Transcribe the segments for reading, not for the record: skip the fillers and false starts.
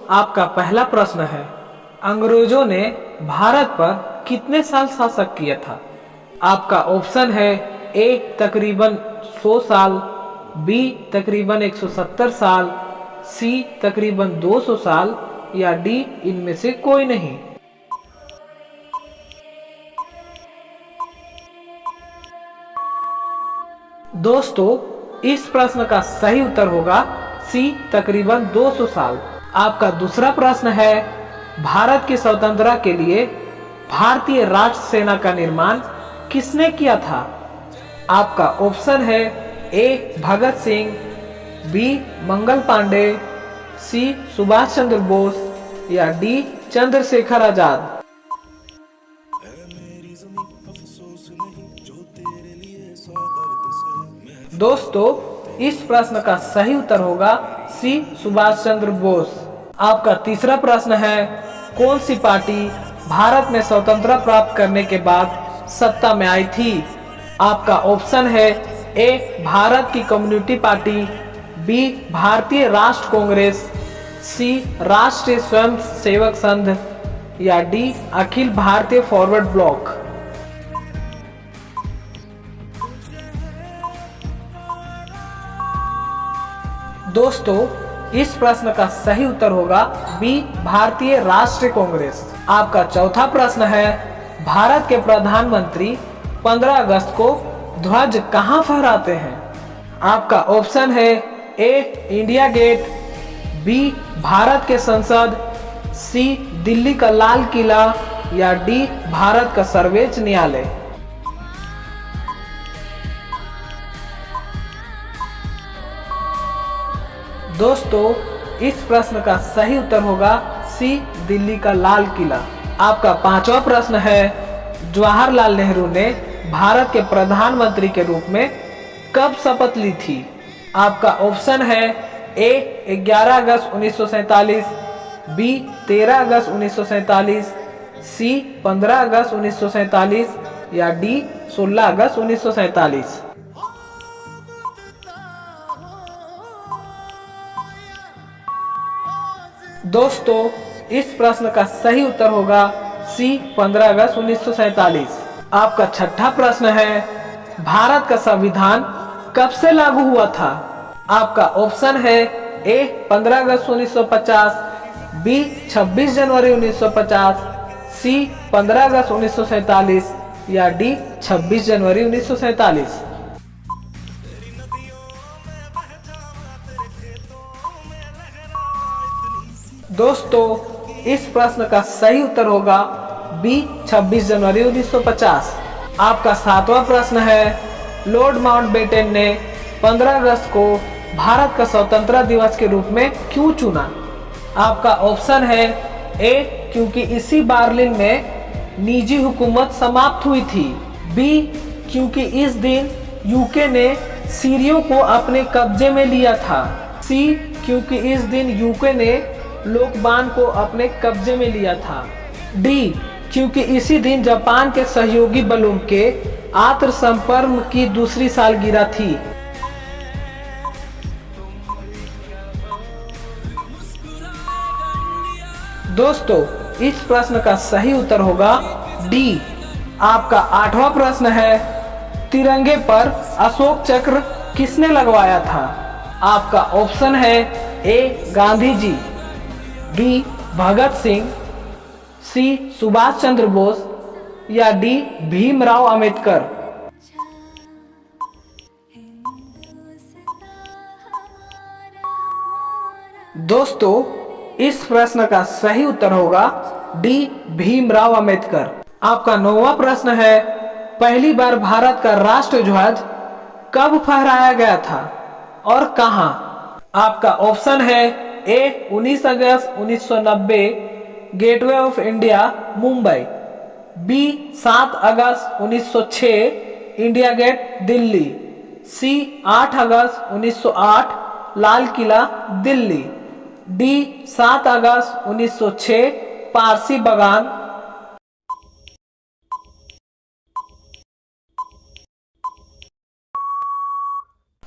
आपका पहला प्रश्न है, अंग्रेजों ने भारत पर कितने साल शासन किया था? आपका ऑप्शन है ए तकरीबन 100 साल, बी तकरीबन 170 साल, सी तकरीबन 200 साल या डी इनमें से कोई नहीं। दोस्तों, इस प्रश्न का सही उत्तर होगा सी तकरीबन 200 साल। आपका दूसरा प्रश्न है, भारत की स्वतंत्रता के लिए भारतीय राष्ट्र सेना का निर्माण किसने किया था? आपका ऑप्शन है ए भगत सिंह, बी मंगल पांडे, सी सुभाष चंद्र बोस या डी चंद्रशेखर आजाद। दोस्तों, इस प्रश्न का सही उत्तर होगा सी सुभाष चंद्र बोस। आपका तीसरा प्रश्न है, कौन सी पार्टी भारत में स्वतंत्रता प्राप्त करने के बाद सत्ता में आई थी? आपका ऑप्शन है ए भारत की कम्युनिस्ट पार्टी, बी भारतीय राष्ट्र कांग्रेस, सी राष्ट्रीय स्वयं सेवक संघ या D Akhil Bharatiya forward block. दोस्तों, इस प्रश्न का सही उत्तर होगा बी भारतीय राष्ट्रीय कांग्रेस। आपका चौथा प्रश्न है, भारत के प्रधानमंत्री 15 अगस्त को ध्वज कहां फहराते हैं? आपका ऑप्शन है ए इंडिया गेट, बी भारत के संसद, सी दिल्ली का लाल किला या डी भारत का सर्वोच्च न्यायालय। दोस्तों, इस प्रश्न का सही उत्तर होगा सी दिल्ली का लाल किला। आपका पांचवा प्रश्न है, जवाहरलाल नेहरू ने भारत के प्रधानमंत्री के रूप में कब शपथ ली थी? आपका ऑप्शन है ए 11 अगस्त 1947, बी 13 अगस्त 1947, सी 15 अगस्त 1947 या डी 16 अगस्त 1947। दोस्तों, इस प्रश्न का सही उत्तर होगा सी 15 अगस्त 1947। आपका छठा प्रश्न है, भारत का संविधान कब से लागू हुआ था? आपका ऑप्शन है ए 15 अगस्त 1950, बी 26 जनवरी 1950, सी 15 अगस्त 1947 या डी 26 जनवरी 1947। दोस्तों, इस प्रश्न का सही उत्तर होगा बी 26 जनवरी 1950। आपका सातवां प्रश्न है, लॉर्ड माउंटबेटन ने 15 अगस्त को भारत का स्वतंत्रता दिवस के रूप में क्यों चुना? आपका ऑप्शन है ए क्योंकि इसी बार्लिन में निजी हुकूमत समाप्त हुई थी, बी क्योंकि इस दिन यूके ने सीरियों को अपने कब्जे में लिया था, सी क्योंकि इस दिन यूके ने लोकबान को अपने कब्जे में लिया था, डी क्योंकि इसी दिन जापान के सहयोगी बलों के आत्मसमर्पण की दूसरी सालगिरह थी। दोस्तों, इस प्रश्न का सही उत्तर होगा डी। आपका आठवां प्रश्न है, तिरंगे पर अशोक चक्र किसने लगवाया था? आपका ऑप्शन है ए गांधी जी, बी भगत सिंह, सी सुभाष चंद्र बोस या डी भीमराव अंबेडकर। दोस्तों, इस प्रश्न का सही उत्तर होगा डी भीमराव अंबेडकर। आपका नौवां प्रश्न है, पहली बार भारत का राष्ट्र ध्वज कब फहराया गया था और कहां? आपका ऑप्शन है ए 19 अगस्त 1990 gateway of India Mumbai, B 7 अगस्त 1906 इंडिया गेट दिल्ली, सी 8 अगस्त 1908 लाल किला दिल्ली, डी 7 अगस्त 1906 पारसी बागान।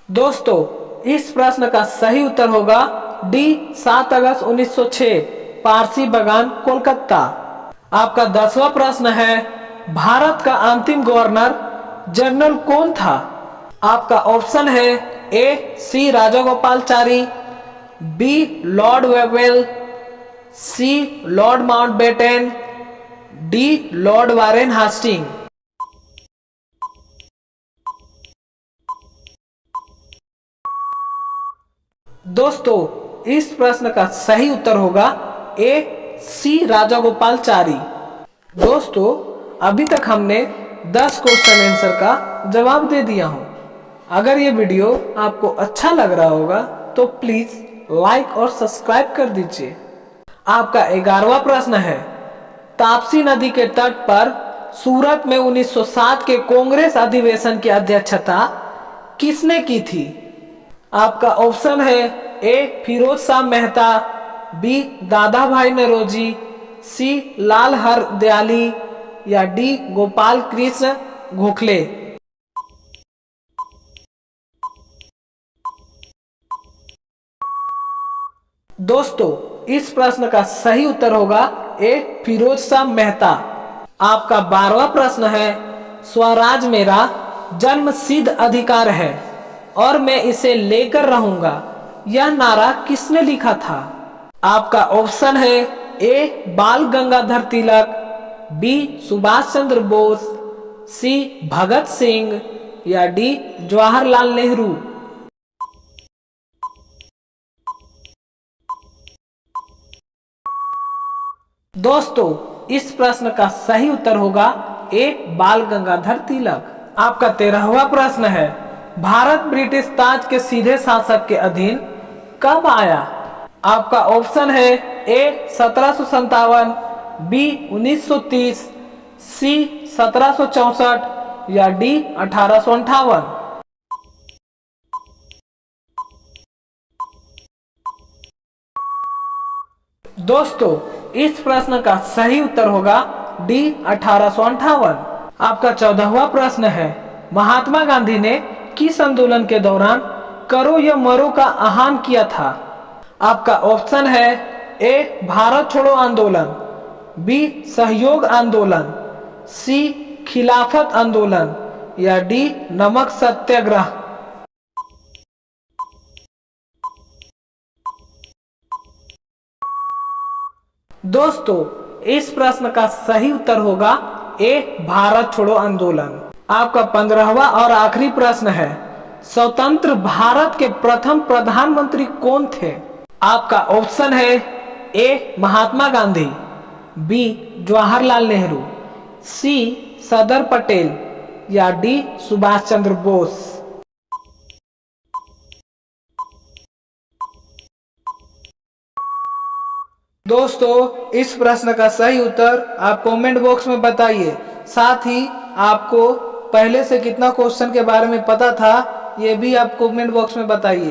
दोस्तों, इस प्रश्न का सही उत्तर होगा डी 7 अगस्त 1906 पारसी बागान कोलकाता। आपका 10वां प्रश्न है, भारत का अंतिम गवर्नर जनरल कौन था? आपका ऑप्शन है A C Rajagopalachari, B Lord Wavell, C Lord Mountbatten, D Lord Warren Hasting. दोस्तों, इस प्रश्न का सही उत्तर होगा ए सी राजागोपालचारी। दोस्तों, अभी तक हमने 10 क्वेश्चन आंसर का जवाब दे दिया हूं। अगर ये वीडियो आपको अच्छा लग रहा होगा तो प्लीज लाइक और सब्सक्राइब कर दीजिए। आपका 11वां प्रश्न है, ताप्ती नदी के तट पर सूरत में 1907 के कांग्रेस अधिवेशन की अध्यक्षता किसने की थी? आपका ऑप्शन है ए फिरोज शाह मेहता, बी दादा भाई नौरोजी, सी लाल हरदयाली या डी गोपाल कृष्ण गोखले। दोस्तों, इस प्रश्न का सही उत्तर होगा ए फिरोज शाह मेहता। आपका 12वां प्रश्न है, स्वराज मेरा जन्म सिद्ध अधिकार है और मैं इसे लेकर रहूंगा, यह नारा किसने लिखा था? आपका ऑप्शन है ए बाल गंगाधर तिलक, बी सुभाष चंद्र बोस, सी भगत सिंह या डी जवाहरलाल नेहरू। दोस्तों, इस प्रश्न का सही उत्तर होगा ए बाल गंगाधर तिलक। आपका 13वां प्रश्न है, भारत ब्रिटिश ताज के सीधे शासक के अधीन कब आया? आपका ऑप्शन है ए 1757, बी 1930, सी 1764 या डी 1858। दोस्तों, इस प्रश्न का सही उत्तर होगा डी 1858। आपका 14वां प्रश्न है, महात्मा गांधी ने किस आंदोलन के दौरान करो या मरो का आह्वान किया था? आपका ऑप्शन है ए भारत छोड़ो आंदोलन, बी सहयोग आंदोलन, सी खिलाफत आंदोलन या डी नमक सत्याग्रह। दोस्तों, इस प्रश्न का सही उत्तर होगा ए भारत छोड़ो आंदोलन। आपका 15वां और आखिरी प्रश्न है, स्वतंत्र भारत के प्रथम प्रधानमंत्री कौन थे? आपका ऑप्शन है ए महात्मा गांधी, बी जवाहरलाल नेहरू, सी सरदार पटेल या डी सुभाष चंद्र बोस। दोस्तों, इस प्रश्न का सही उत्तर आप कमेंट बॉक्स में बताइए। साथ ही आपको पहले से कितना क्वेश्चन के बारे में पता था, ये भी आप कमेंट बॉक्स में बताइए।